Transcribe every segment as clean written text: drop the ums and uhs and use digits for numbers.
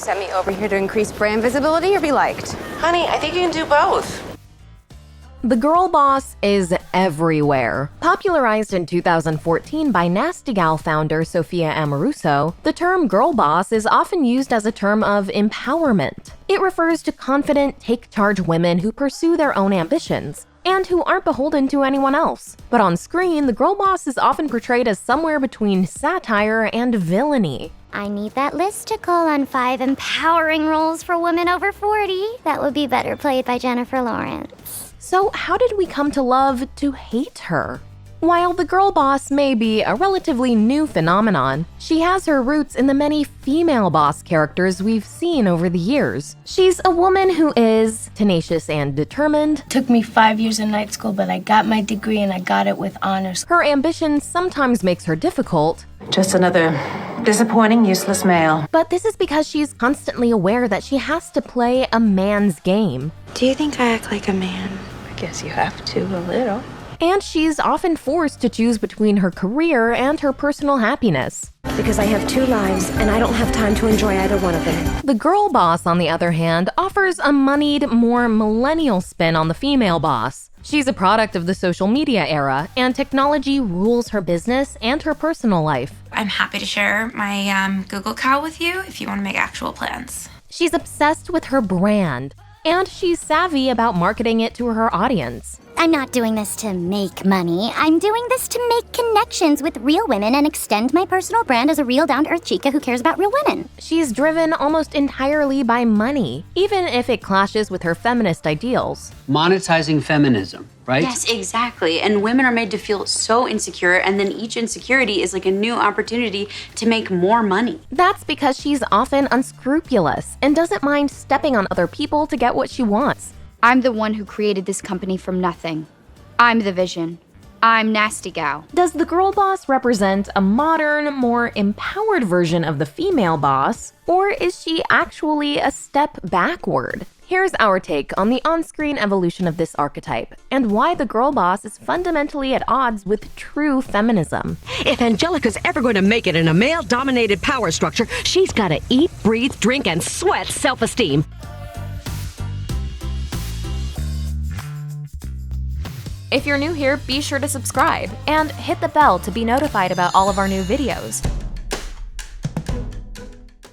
sent me over here to increase brand visibility or be liked? Honey, I think you can do both. The girl boss is everywhere. Popularized in 2014 by Nasty Gal founder Sophia Amoruso, the term girl boss is often used as a term of empowerment. It refers to confident, take-charge women who pursue their own ambitions and who aren't beholden to anyone else. But on screen, the girl boss is often portrayed as somewhere between satire and villainy. I need that listicle on 5 empowering roles for women over 40. That would be better played by Jennifer Lawrence. So how did we come to love to hate her? While the girl boss may be a relatively new phenomenon, she has her roots in the many female boss characters we've seen over the years. She's a woman who is tenacious and determined. Took me 5 years in night school, but I got my degree and I got it with honors. Her ambition sometimes makes her difficult. Just another disappointing, useless male. But this is because she's constantly aware that she has to play a man's game. Do you think I act like a man? I guess you have to, a little. And she's often forced to choose between her career and her personal happiness. Because I have 2 lives, and I don't have time to enjoy either one of them. The girl boss, on the other hand, offers a moneyed, more millennial spin on the female boss. She's a product of the social media era, and technology rules her business and her personal life. I'm happy to share my Google Cal with you if you want to make actual plans. She's obsessed with her brand, and she's savvy about marketing it to her audience. I'm not doing this to make money. I'm doing this to make connections with real women and extend my personal brand as a real down-to-earth chica who cares about real women. She's driven almost entirely by money, even if it clashes with her feminist ideals. Monetizing feminism, right? Yes, exactly. And women are made to feel so insecure, and then each insecurity is like a new opportunity to make more money. That's because she's often unscrupulous and doesn't mind stepping on other people to get what she wants. I'm the one who created this company from nothing. I'm the vision. I'm Nasty Gal. Does the girl boss represent a modern, more empowered version of the female boss, or is she actually a step backward? Here's our take on the on-screen evolution of this archetype, and why the girl boss is fundamentally at odds with true feminism. If Angelica's ever going to make it in a male-dominated power structure, she's got to eat, breathe, drink, and sweat self-esteem. If you're new here, be sure to subscribe and hit the bell to be notified about all of our new videos.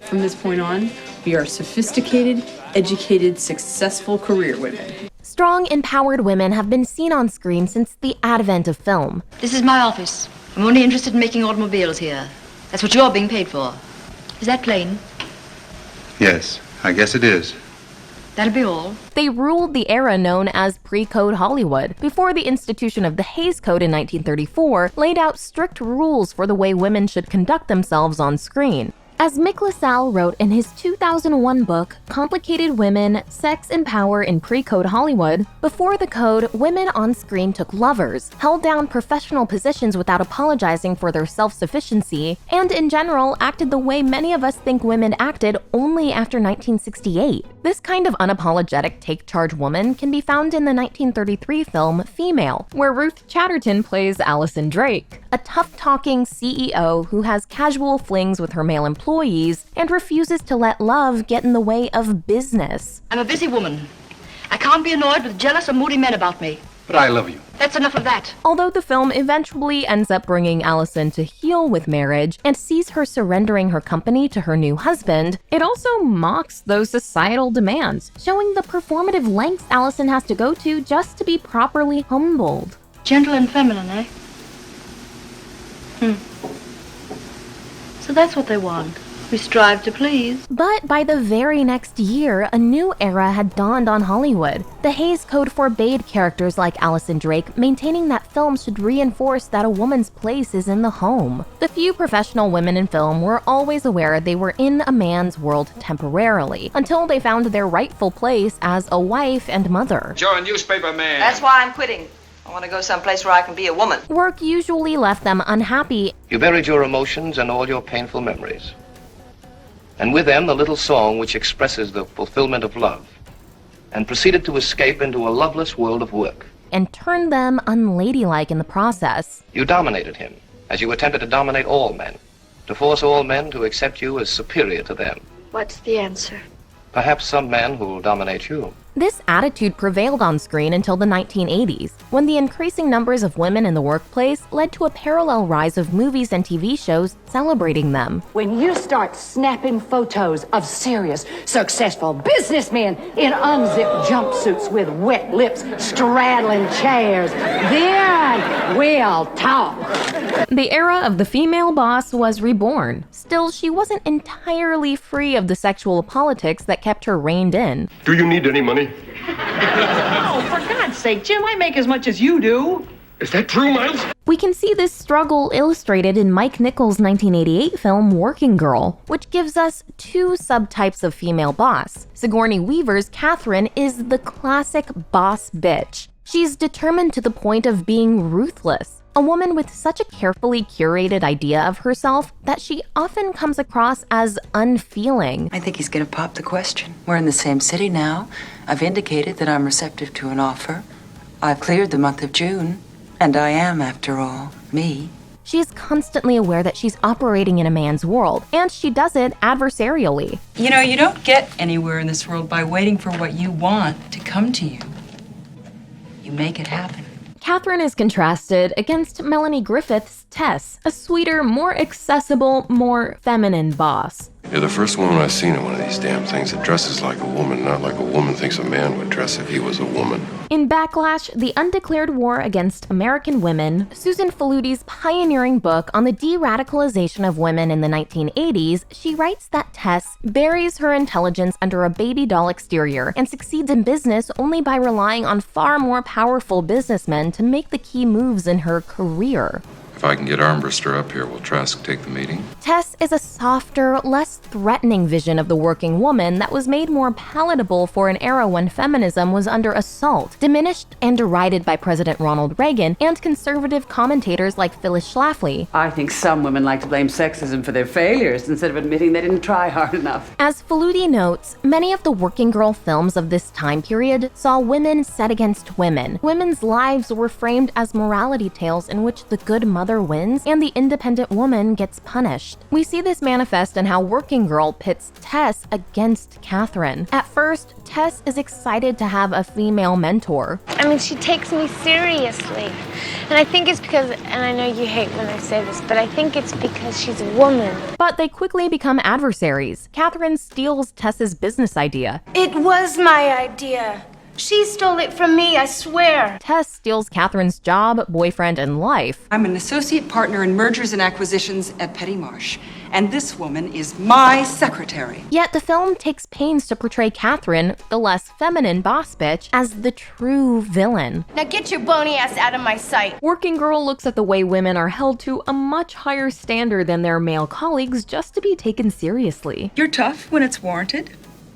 From this point on, we are sophisticated, educated, successful career women. Strong, empowered women have been seen on screen since the advent of film. This is my office. I'm only interested in making automobiles here. That's what you're being paid for. Is that plain? Yes, I guess it is. That'll be all. They ruled the era known as PreCode Hollywood, before the institution of the Hays Code in 1934 laid out strict rules for the way women should conduct themselves on screen. As Mick LaSalle wrote in his 2001 book, Complicated Women, Sex and Power in PreCode Hollywood, before the code, women on screen took lovers, held down professional positions without apologizing for their self-sufficiency, and in general acted the way many of us think women acted only after 1968. This kind of unapologetic take-charge woman can be found in the 1933 film Female, where Ruth Chatterton plays Allison Drake, a tough-talking CEO who has casual flings with her male employees and refuses to let love get in the way of business. I'm a busy woman. I can't be annoyed with jealous or moody men about me. But I love you. That's enough of that. Although the film eventually ends up bringing Allison to heel with marriage and sees her surrendering her company to her new husband, it also mocks those societal demands, showing the performative lengths Allison has to go to just to be properly humbled. Gentle and feminine, eh? So that's what they want. We strive to please. But by the very next year, a new era had dawned on Hollywood. The Hays Code forbade characters like Allison Drake, maintaining that films should reinforce that a woman's place is in the home. The few professional women in film were always aware they were in a man's world temporarily, until they found their rightful place as a wife and mother. You're a newspaper man. That's why I'm quitting. I want to go someplace where I can be a woman. Work usually left them unhappy. You buried your emotions and all your painful memories. And with them, the little song which expresses the fulfillment of love, and proceeded to escape into a loveless world of work. And turned them unladylike in the process. You dominated him, as you attempted to dominate all men, to force all men to accept you as superior to them. What's the answer? Perhaps some man who will dominate you. This attitude prevailed on screen until the 1980s, when the increasing numbers of women in the workplace led to a parallel rise of movies and TV shows celebrating them. When you start snapping photos of serious, successful businessmen in unzipped jumpsuits with wet lips straddling chairs, then we'll talk. The era of the female boss was reborn. Still, she wasn't entirely free of the sexual politics that kept her reined in. Do you need any money? Oh, for God's sake, Jim, I make as much as you do. Is that true, Miles? We can see this struggle illustrated in Mike Nichols' 1988 film Working Girl, which gives us two subtypes of female boss. Sigourney Weaver's Catherine is the classic boss bitch. She's determined to the point of being ruthless, a woman with such a carefully curated idea of herself that she often comes across as unfeeling. I think he's gonna pop the question. We're in the same city now. I've indicated that I'm receptive to an offer. I've cleared the month of June. And I am, after all, me. She is constantly aware that she's operating in a man's world, and she does it adversarially. You know, you don't get anywhere in this world by waiting for what you want to come to you. You make it happen. Catherine is contrasted against Melanie Griffith's Tess, a sweeter, more accessible, more feminine boss. You're the first woman I've seen in one of these damn things that dresses like a woman, not like a woman thinks a man would dress if he was a woman. In Backlash, the undeclared war against American women, Susan Faludi's pioneering book on the de-radicalization of women in the 1980s, she writes that Tess buries her intelligence under a baby doll exterior and succeeds in business only by relying on far more powerful businessmen to make the key moves in her career. If I can get Armbruster up here, will Trask take the meeting? Tess is a softer, less threatening vision of the working woman that was made more palatable for an era when feminism was under assault, diminished and derided by President Ronald Reagan and conservative commentators like Phyllis Schlafly. I think some women like to blame sexism for their failures instead of admitting they didn't try hard enough. As Faludi notes, many of the working girl films of this time period saw women set against women. Women's lives were framed as morality tales in which the good mother wins and the independent woman gets punished. We see this manifest in how Working Girl pits Tess against Catherine. At first, Tess is excited to have a female mentor. I mean, she takes me seriously. And I think it's because, and I know you hate when I say this, but I think it's because she's a woman. But they quickly become adversaries. Catherine steals Tess's business idea. It was my idea. She stole it from me, I swear. Tess steals Catherine's job, boyfriend, and life. I'm an associate partner in mergers and acquisitions at Petty Marsh, and this woman is my secretary. Yet the film takes pains to portray Catherine, the less feminine boss bitch, as the true villain. Now get your bony ass out of my sight. Working Girl looks at the way women are held to a much higher standard than their male colleagues just to be taken seriously. You're tough when it's warranted,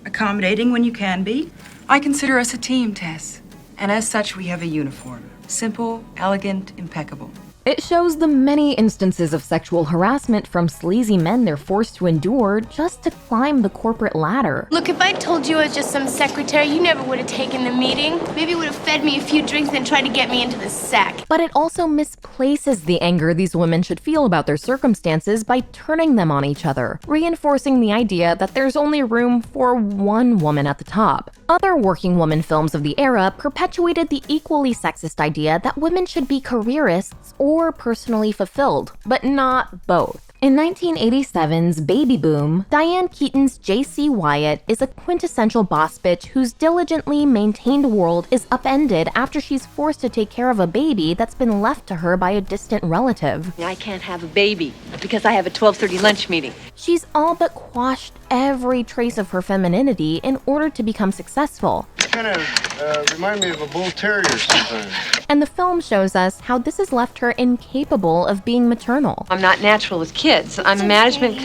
accommodating when you can be. I consider us a team, Tess. And as such, we have a uniform. Simple, elegant, impeccable. It shows the many instances of sexual harassment from sleazy men they're forced to endure just to climb the corporate ladder. Look, if I told you I was just some secretary, you never would have taken the meeting. Maybe you would have fed me a few drinks and tried to get me into the sack. But it also misplaces the anger these women should feel about their circumstances by turning them on each other, reinforcing the idea that there's only room for one woman at the top. Other working woman films of the era perpetuated the equally sexist idea that women should be careerists or personally fulfilled, but not both. In 1987's Baby Boom, Diane Keaton's J.C. Wyatt is a quintessential boss bitch whose diligently maintained world is upended after she's forced to take care of a baby that's been left to her by a distant relative. I can't have a baby because I have a 12:30 lunch meeting. She's all but quashed every trace of her femininity in order to become successful. Kind of remind me of a bull terrier sometimes. And the film shows us how this has left her incapable of being maternal. I'm not natural with kids. I'm a management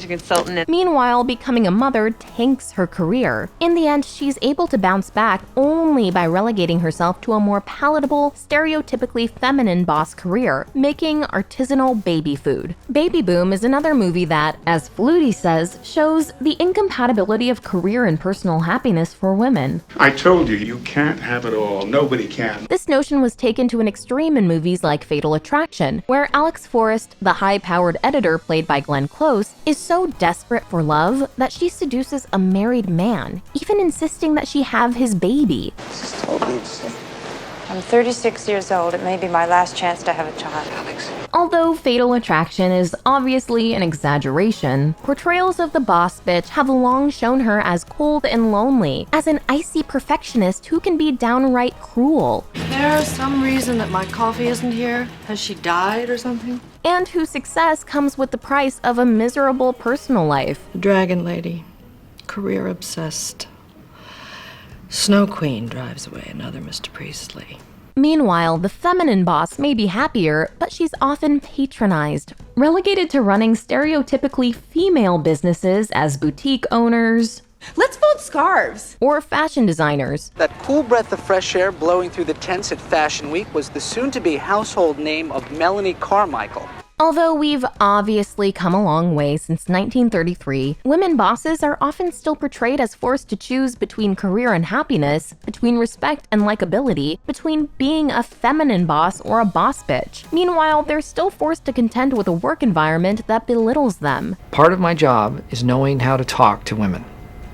consultant. Meanwhile, becoming a mother tanks her career. In the end, she's able to bounce back only by relegating herself to a more palatable, stereotypically feminine boss career, making artisanal baby food. Baby Boom is another movie that, as Faludi says, shows the incompatibility of career and personal happiness for women. I told told you, you can't have it all. Nobody can. This notion was taken to an extreme in movies like Fatal Attraction, where Alex Forrest, the high-powered editor played by Glenn Close, is so desperate for love that she seduces a married man, even insisting that she have his baby. This is totally insane. I'm 36 years old. It may be my last chance to have a child. Alex. Although Fatal Attraction is obviously an exaggeration, portrayals of the boss bitch have long shown her as cold and lonely, as an icy perfectionist who can be downright cruel. There's some reason that my coffee isn't here. Has she died or something? And whose success comes with the price of a miserable personal life. Dragon lady. Career obsessed. Snow Queen drives away another Mr. Priestley. Meanwhile, the feminine boss may be happier, but she's often patronized, relegated to running stereotypically female businesses as boutique owners. Let's fold scarves. Or fashion designers. That cool breath of fresh air blowing through the tents at Fashion Week was the soon-to-be household name of Melanie Carmichael. Although we've obviously come a long way since 1933, women bosses are often still portrayed as forced to choose between career and happiness, between respect and likability, between being a feminine boss or a boss bitch. Meanwhile, they're still forced to contend with a work environment that belittles them. Part of my job is knowing how to talk to women.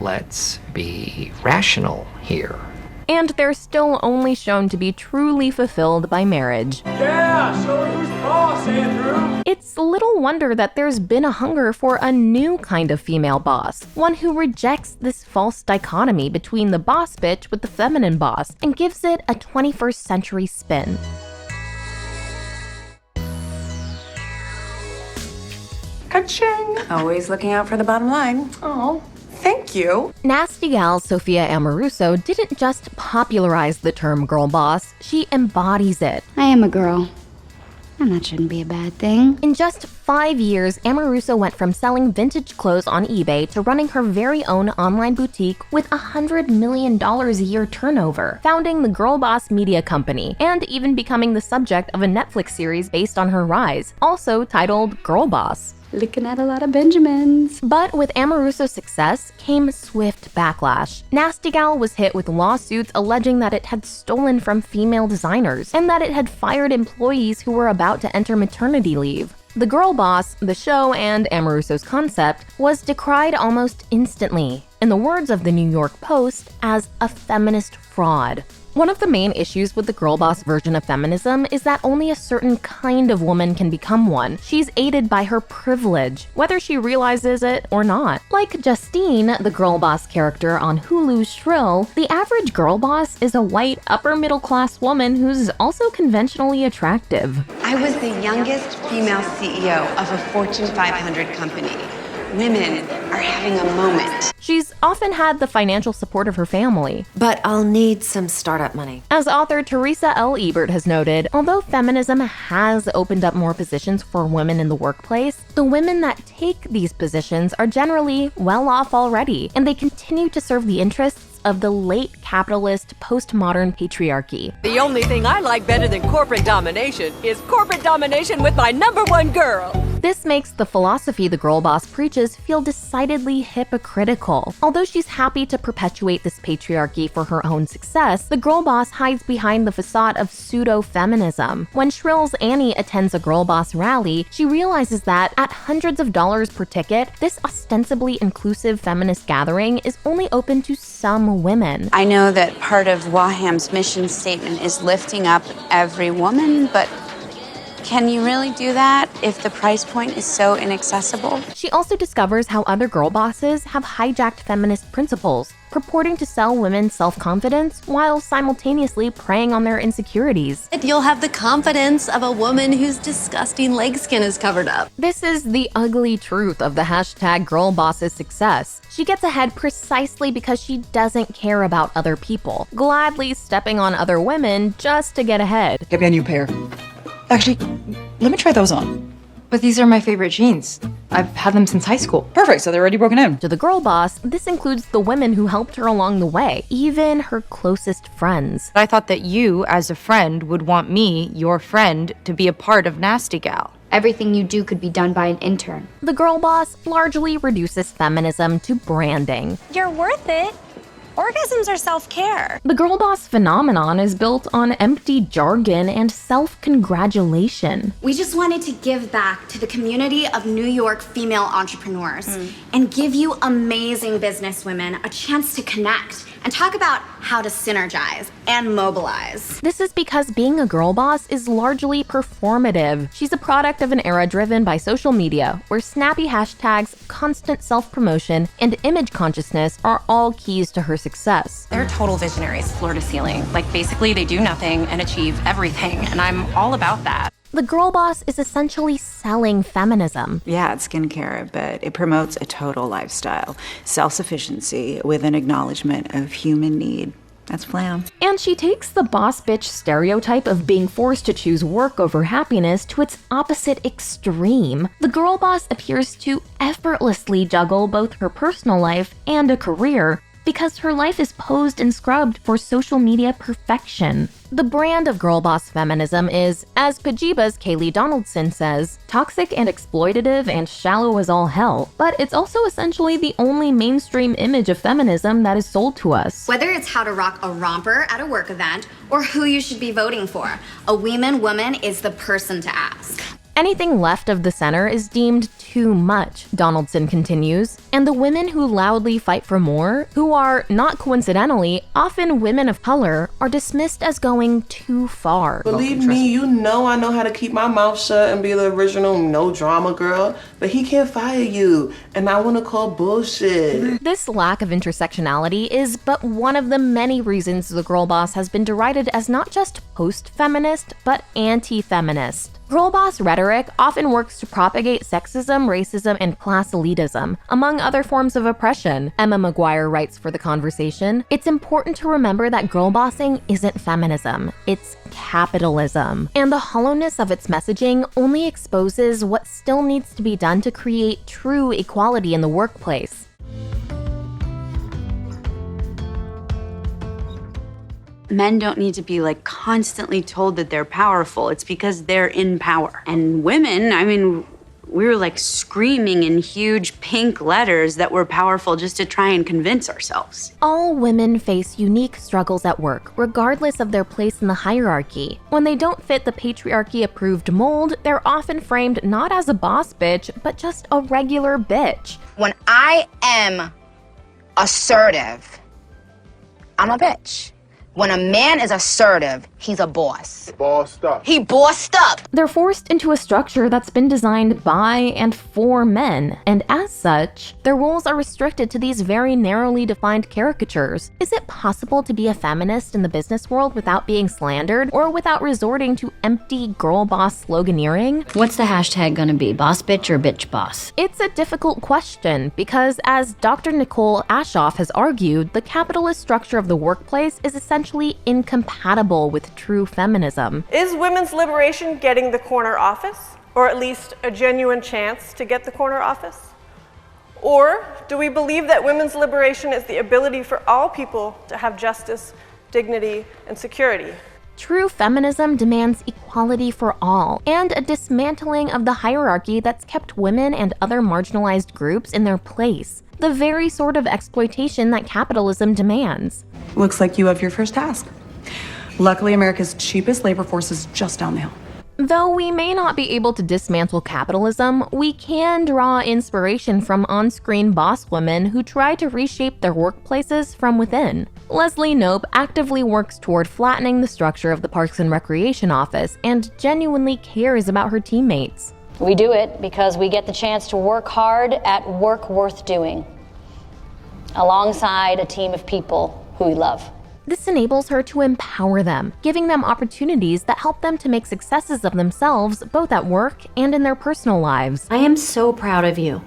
Let's be rational here. And they're still only shown to be truly fulfilled by marriage. Yeah, show her who's boss, Andrew! It's little wonder that there's been a hunger for a new kind of female boss, one who rejects this false dichotomy between the boss bitch with the feminine boss and gives it a 21st century spin. Ka-ching! Always looking out for the bottom line. Oh. Thank you. Nasty gal Sophia Amoruso didn't just popularize the term girl boss, she embodies it. I am a girl. And that shouldn't be a bad thing. In just 5 years, Amoruso went from selling vintage clothes on eBay to running her very own online boutique with $100 million a year turnover, founding the Girlboss media company, and even becoming the subject of a Netflix series based on her rise, also titled Girlboss. Looking at a lot of Benjamins. But with Amoruso's success came swift backlash. Nasty Gal was hit with lawsuits alleging that it had stolen from female designers and that it had fired employees who were about to enter maternity leave. The Girlboss, the show, and Amoruso's concept was decried almost instantly, in the words of the New York Post, as a feminist fraud. One of the main issues with the Girlboss version of feminism is that only a certain kind of woman can become one. She's aided by her privilege, whether she realizes it or not. Like Justine, the Girlboss character on Hulu's Shrill, the average Girlboss is a white, upper-middle-class woman who's also conventionally attractive. I was the youngest female CEO of a Fortune 500 company. Women are having a moment. She's often had the financial support of her family. But I'll need some startup money. As author Teresa L. Ebert has noted, although feminism has opened up more positions for women in the workplace, the women that take these positions are generally well off already, and they continue to serve the interests of the late capitalist postmodern patriarchy. The only thing I like better than corporate domination is corporate domination with my #1 girl. This makes the philosophy the Girlboss preaches feel decidedly hypocritical. Although she's happy to perpetuate this patriarchy for her own success, the Girlboss hides behind the facade of pseudo-feminism. When Shrill's Annie attends a Girlboss rally, she realizes that, at hundreds of dollars per ticket, this ostensibly inclusive feminist gathering is only open to some women. I know that part of Waham's mission statement is lifting up every woman, but can you really do that if the price point is so inaccessible? She also discovers how other girl bosses have hijacked feminist principles, purporting to sell women self-confidence while simultaneously preying on their insecurities. You'll have the confidence of a woman whose disgusting leg skin is covered up. This is the ugly truth of the hashtag Girlboss's success. She gets ahead precisely because she doesn't care about other people, gladly stepping on other women just to get ahead. Get me a new pair. Actually, let me try those on. But these are my favorite jeans. I've had them since high school. Perfect, so they're already broken in. To the Girlboss, this includes the women who helped her along the way, even her closest friends. I thought that you, as a friend, would want me, your friend, to be a part of Nasty Gal. Everything you do could be done by an intern. The Girlboss largely reduces feminism to branding. You're worth it. Orgasms are self-care. The girl boss phenomenon is built on empty jargon and self-congratulation. We just wanted to give back to the community of New York female entrepreneurs and give you amazing businesswomen a chance to connect and talk about how to synergize and mobilize. This is because being a girl boss is largely performative. She's a product of an era driven by social media, where snappy hashtags, constant self-promotion, and image consciousness are all keys to her success. They're total visionaries, floor to ceiling. Like, basically, they do nothing and achieve everything, and I'm all about that. The girl boss is essentially selling feminism. Yeah, it's skincare, but it promotes a total lifestyle. Self-sufficiency with an acknowledgement of human need. That's flam. And she takes the boss bitch stereotype of being forced to choose work over happiness to its opposite extreme. The girl boss appears to effortlessly juggle both her personal life and a career, because her life is posed and scrubbed for social media perfection. The brand of girl boss feminism is, as Pajiba's Kaylee Donaldson says, toxic and exploitative and shallow as all hell, but it's also essentially the only mainstream image of feminism that is sold to us. Whether it's how to rock a romper at a work event or who you should be voting for, a woman is the person to ask. Anything left of the center is deemed too much, Donaldson continues, and the women who loudly fight for more, who are, not coincidentally, often women of color, are dismissed as going too far. Believe me, you know I know how to keep my mouth shut and be the original no drama girl, but he can't fire you, and I want to call bullshit. This lack of intersectionality is but one of the many reasons the girl boss has been derided as not just post-feminist, but anti-feminist. Girl boss rhetoric often works to propagate sexism, racism, and class elitism, among other forms of oppression. Emma McGuire writes for The Conversation, "It's important to remember that girl bossing isn't feminism, it's capitalism. And the hollowness of its messaging only exposes what still needs to be done to create true equality in the workplace." Men don't need to be like constantly told that they're powerful. It's because they're in power. And women, I mean, we were like screaming in huge pink letters that we're powerful just to try and convince ourselves. All women face unique struggles at work, regardless of their place in the hierarchy. When they don't fit the patriarchy-approved mold, they're often framed not as a boss bitch, but just a regular bitch. When I am assertive, I'm a bitch. When a man is assertive, he's a boss. Bossed up. He bossed up. They're forced into a structure that's been designed by and for men, and as such, their roles are restricted to these very narrowly defined caricatures. Is it possible to be a feminist in the business world without being slandered, or without resorting to empty girl boss sloganeering? What's the hashtag gonna be, boss bitch or bitch boss? It's a difficult question, because as Dr. Nicole Ashoff has argued, the capitalist structure of the workplace is essentially incompatible with true feminism. Is women's liberation getting the corner office, or at least a genuine chance to get the corner office? Or do we believe that women's liberation is the ability for all people to have justice, dignity, and security? True feminism demands equality for all, and a dismantling of the hierarchy that's kept women and other marginalized groups in their place. The very sort of exploitation that capitalism demands. Looks like you have your first task. Luckily, America's cheapest labor force is just down the hill. Though we may not be able to dismantle capitalism, we can draw inspiration from on-screen boss women who try to reshape their workplaces from within. Leslie Knope actively works toward flattening the structure of the Parks and Recreation office and genuinely cares about her teammates. We do it because we get the chance to work hard at work worth doing, alongside a team of people who we love. This enables her to empower them, giving them opportunities that help them to make successes of themselves, both at work and in their personal lives. I am so proud of you.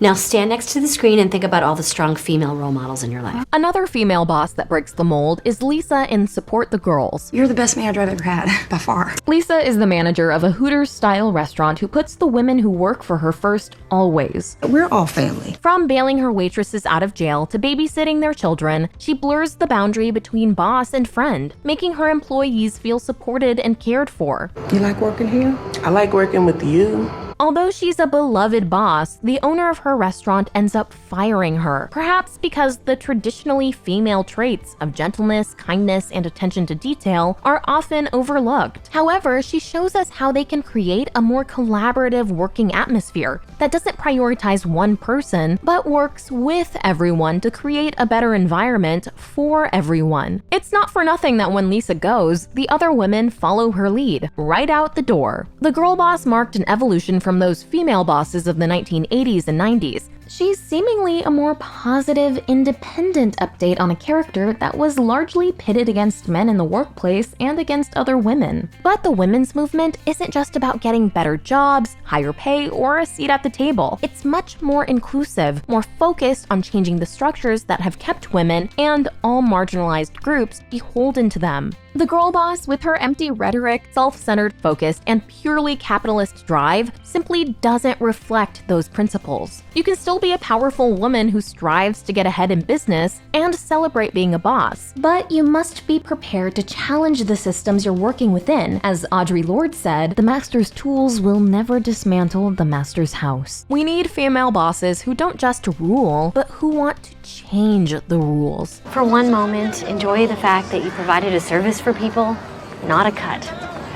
Now stand next to the screen and think about all the strong female role models in your life. Another female boss that breaks the mold is Lisa in Support the Girls. You're the best manager I've ever had, by far. Lisa is the manager of a Hooters-style restaurant who puts the women who work for her first always. We're all family. From bailing her waitresses out of jail to babysitting their children, she blurs the boundary between boss and friend, making her employees feel supported and cared for. You like working here? I like working with you. Although she's a beloved boss, the owner of her restaurant ends up firing her, perhaps because the traditionally female traits of gentleness, kindness, and attention to detail are often overlooked. However, she shows us how they can create a more collaborative working atmosphere that doesn't prioritize one person, but works with everyone to create a better environment for everyone. It's not for nothing that when Lisa goes, the other women follow her lead, right out the door. The girl boss marked an evolution from those female bosses of the 1980s and 90s. She's seemingly a more positive, independent update on a character that was largely pitted against men in the workplace and against other women. But the women's movement isn't just about getting better jobs, higher pay, or a seat at the table. It's much more inclusive, more focused on changing the structures that have kept women and all marginalized groups beholden to them. The girl boss, with her empty rhetoric, self-centered focus, and purely capitalist drive, simply doesn't reflect those principles. You can still be a powerful woman who strives to get ahead in business and celebrate being a boss, but you must be prepared to challenge the systems you're working within. As Audre Lorde said, the master's tools will never dismantle the master's house. We need female bosses who don't just rule, but who want to change the rules. For one moment, enjoy the fact that you provided a service for people, not a cut.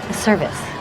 A service.